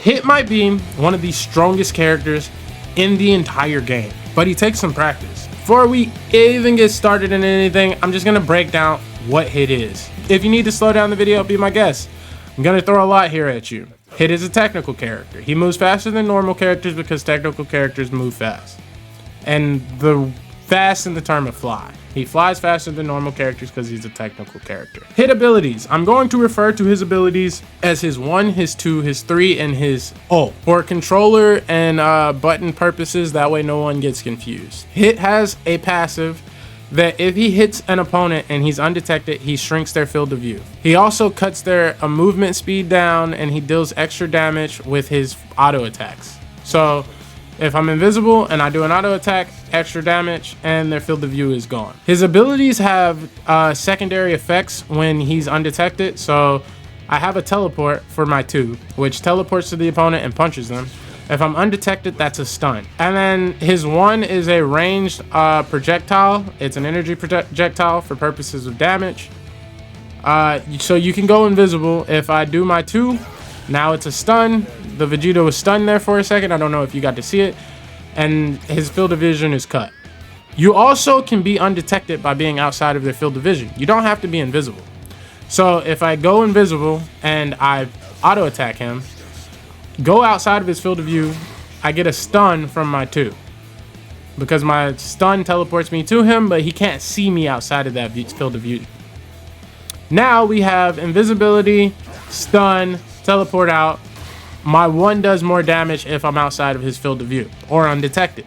Hit might be one of the strongest characters in the entire game, but he takes some practice. Before we even get started in anything, I'm just gonna break down what Hit is. If you need to slow down the video, be my guest. I'm gonna throw a lot here at you. Hit is a technical character. He moves faster than normal characters because technical characters move fast. And the fast in the term of fly. He flies faster than normal characters because he's a technical character. Hit abilities. I'm going to refer to his abilities as his 1, his 2, his 3, and his ult. For controller and button purposes, that way no one gets confused. Hit has a passive that if he hits an opponent and he's undetected, he shrinks their field of view. He also cuts their movement speed down, and he deals extra damage with his auto attacks. So if I'm invisible and I do an auto attack, extra damage, and their field of view is gone. His abilities have secondary effects when he's undetected. So I have a teleport for my 2, which teleports to the opponent and punches them. If I'm undetected, that's a stun. And then his 1 is a ranged projectile. It's an energy projectile for purposes of damage. So you can go invisible. If I do my 2, now it's a stun. The Vegeta was stunned there for a second. I don't know if you got to see it. And his field of vision is cut. You also can be undetected by being outside of their field of vision. You don't have to be invisible. So if I go invisible and I auto attack him, go outside of his field of view, I get a stun from my 2. Because my stun teleports me to him, but he can't see me outside of that field of view. Now we have invisibility, stun, teleport out. My 1 does more damage if I'm outside of his field of view or undetected.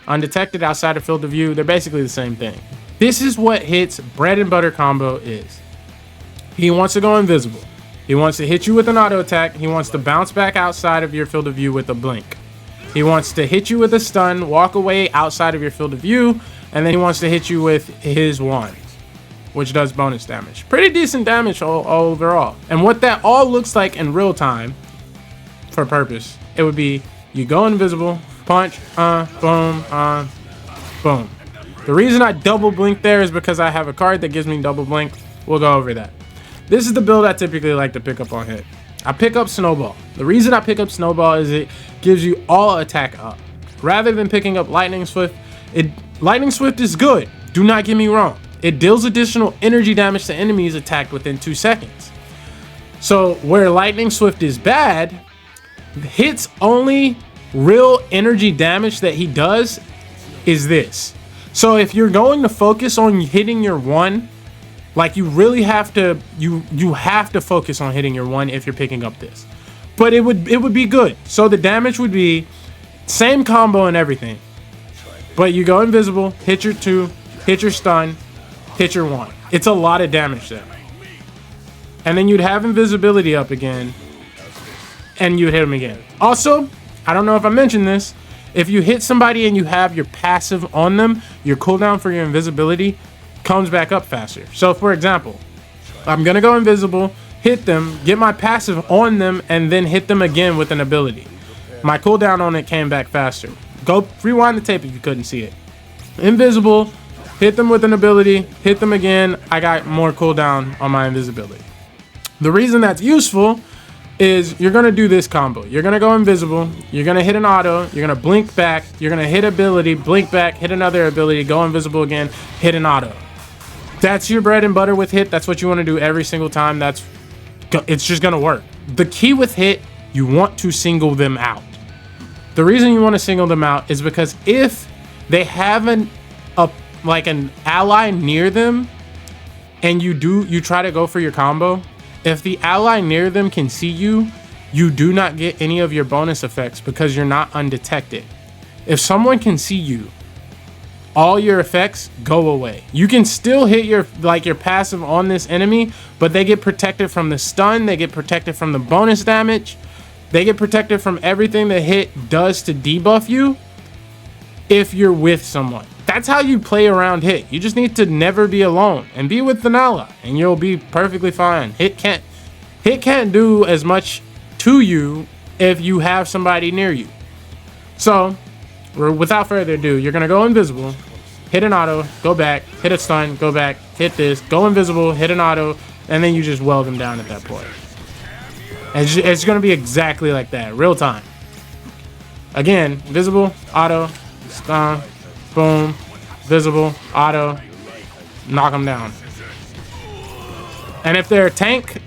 Undetected, outside of field of view, they're basically the same thing. This is what Hit's bread and butter combo is. He wants to go invisible. He wants to hit you with an auto attack. He wants to bounce back outside of your field of view with a blink. He wants to hit you with a stun, walk away outside of your field of view, and then he wants to hit you with his 1, which does bonus damage. Pretty decent damage all overall. And what that all looks like in real time, for purpose, it would be you go invisible, punch, boom, boom. The reason I double blink there is because I have a card that gives me double blink. We'll go over that. This is the build I typically like to pick up on Hit. I pick up Snowball. The reason I pick up Snowball is it gives you all attack up. Rather than picking up Lightning Swift, Lightning Swift is good. Do not get me wrong. It deals additional energy damage to enemies attacked within 2 seconds. So where Lightning Swift is bad, Hit's only real energy damage that he does is this. So if you're going to focus on hitting your 1, like you really have to, you have to focus on hitting your 1 if you're picking up this. But it would be good. So the damage would be same combo and everything. But you go invisible, hit your 2, hit your stun, hit your 1. It's a lot of damage there. And then you'd have invisibility up again, and you'd hit him again. Also, I don't know if I mentioned this, if you hit somebody and you have your passive on them, your cooldown for your invisibility comes back up faster. So for example, I'm gonna go invisible, hit them, get my passive on them, and then hit them again with an ability. My cooldown on it came back faster. Go rewind the tape if you couldn't see it. Invisible, hit them with an ability, hit them again, I got more cooldown on my invisibility. The reason that's useful is you're gonna do this combo. You're gonna go invisible, you're gonna hit an auto, you're gonna blink back, you're gonna hit ability, blink back, hit another ability, go invisible again, hit an auto. That's your bread and butter with Hit. That's what you wanna do every single time. It's just gonna work. The key with Hit, you want to single them out. The reason you wanna single them out is because if they have an ally near them and you try to go for your combo, if the ally near them can see you, you do not get any of your bonus effects because you're not undetected. If someone can see you, all your effects go away. You can still hit your passive on this enemy, but they get protected from the stun, they get protected from the bonus damage, they get protected from everything the Hit does to debuff you if you're with someone. That's how you play around Hit. You just need to never be alone and be with an ally, and you'll be perfectly fine. Hit can't do as much to you if you have somebody near you. So, without further ado, you're gonna go invisible, hit an auto, go back, hit a stun, go back, hit this, go invisible, hit an auto, and then you just weld them down at that point. It's going to be exactly like that, real time. Again, visible, auto, stun, boom, visible, auto, knock them down. And if they're a tank,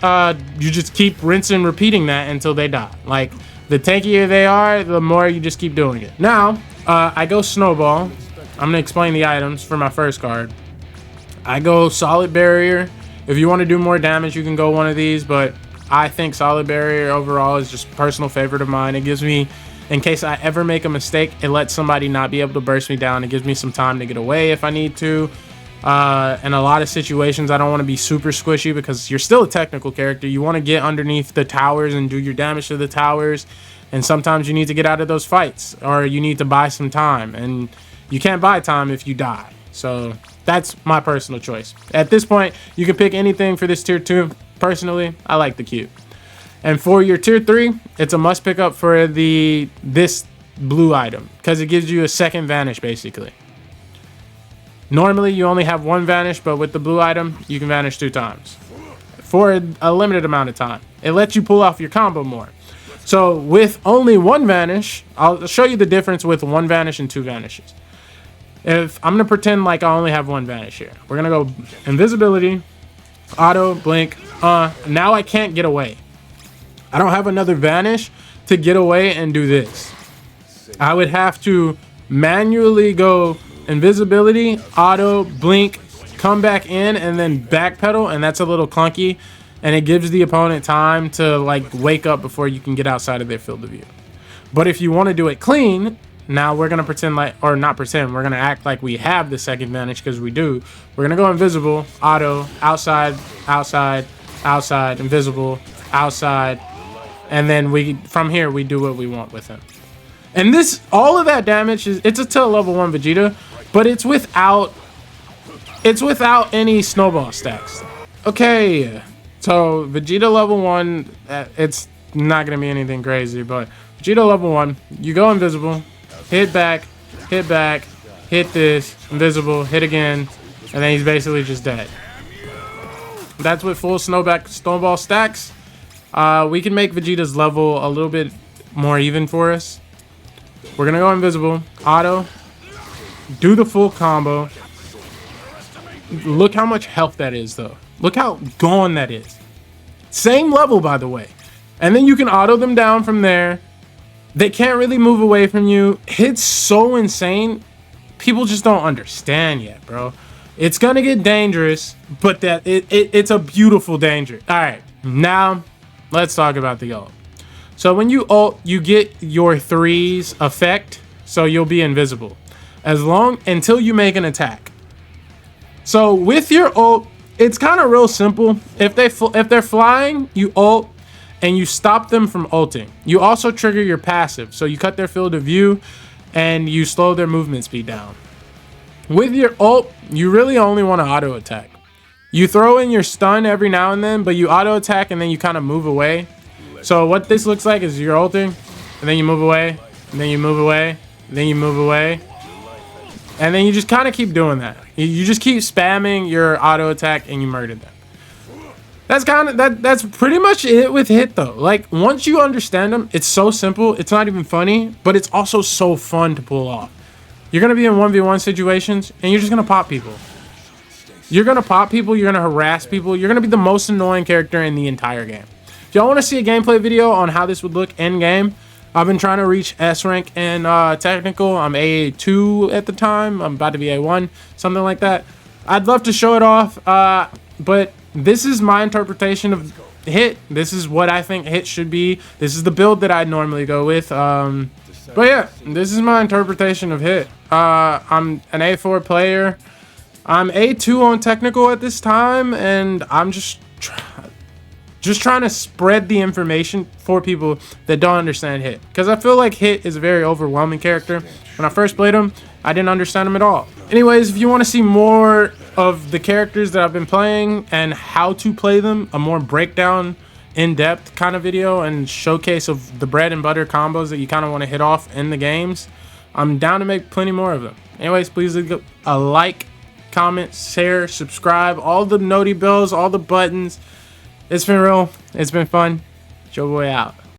you just keep rinsing and repeating that until they die. Like, the tankier they are, the more you just keep doing it. Now, I go snowball. I'm going to explain the items for my first card. I go solid barrier. If you want to do more damage, you can go one of these, but I think solid barrier overall is just a personal favorite of mine. It gives me, in case I ever make a mistake, it lets somebody not be able to burst me down. It gives me some time to get away if I need to. In a lot of situations, I don't want to be super squishy because you're still a technical character. You want to get underneath the towers and do your damage to the towers. And sometimes you need to get out of those fights, or you need to buy some time. And you can't buy time if you die. So that's my personal choice. At this point, you can pick anything for this tier 2. Personally, I like the cube. And for your tier 3, it's a must pick up for this blue item because it gives you a second vanish basically. Normally, you only have one vanish, but with the blue item, you can vanish 2 times for a limited amount of time. It lets you pull off your combo more. So with only one vanish, I'll show you the difference with 1 vanish and 2 vanishes. If I'm going to pretend like I only have 1 vanish here. We're going to go invisibility, auto, blink. Now I can't get away. I don't have another vanish to get away and do this. I would have to manually go invisibility, auto, blink, come back in, and then backpedal, and that's a little clunky, and it gives the opponent time to like wake up before you can get outside of their field of view. But if you want to do it clean, now we're gonna pretend like, or not pretend, we're gonna act like we have the second advantage because we do. We're gonna go invisible, auto, outside, outside, outside, invisible, outside, and then from here we do what we want with him. And this, all of that damage it's a level 1 Vegeta, but it's without any snowball stacks. Okay, so Vegeta level 1, it's not gonna be anything crazy, but Vegeta level 1, you go invisible, hit back, hit this, invisible, hit again, and then he's basically just dead. That's with full snowball stacks. We can make Vegeta's level a little bit more even for us. We're gonna go invisible, auto, do the full combo. Look how much health that is though. Look how gone that is. Same level, by the way. And then you can auto them down from there. They can't really move away from you. It's so insane. People just don't understand yet, bro. It's gonna get dangerous, but it's a beautiful danger. All right, now let's talk about the ult. So when you ult, you get your 3's effect, so you'll be invisible until you make an attack. So with your ult, it's kind of real simple. If they're flying, you ult and you stop them from ulting. You also trigger your passive, so you cut their field of view and you slow their movement speed down. With your ult, you really only want to auto attack. You throw in your stun every now and then, but you auto attack and then you kind of move away. So what this looks like is you're ulting, and then you move away, and then you move away, and then you move away. And then you just kind of keep doing that. You just keep spamming your auto attack and you murder them. That's pretty much it with hit though. Like once you understand them, it's so simple. It's not even funny, but it's also so fun to pull off. You're going to be in 1v1 situations and you're just going to pop people. You're going to pop people. You're going to harass people. You're going to be the most annoying character in the entire game. If y'all want to see a gameplay video on how this would look in game, I've been trying to reach S rank in technical. I'm A2 at the time. I'm about to be A1, something like that. I'd love to show it off, but this is my interpretation of hit. This is what I think hit should be. This is the build that I'd normally go with. But yeah, this is my interpretation of hit. I'm an A4 player. I'm A2 on technical at this time, and I'm just trying to spread the information for people that don't understand hit, because I feel like hit is a very overwhelming character. When I first played him, I didn't understand him at all. Anyways, if you want to see more of the characters that I've been playing and how to play them, a more breakdown, in-depth kind of video and showcase of the bread and butter combos that you kind of want to hit off in the games, I'm down to make plenty more of them. Anyways, please leave a like, comment, share, subscribe, all the noti bells, all the buttons. It's been real. It's been fun. Joe boy out.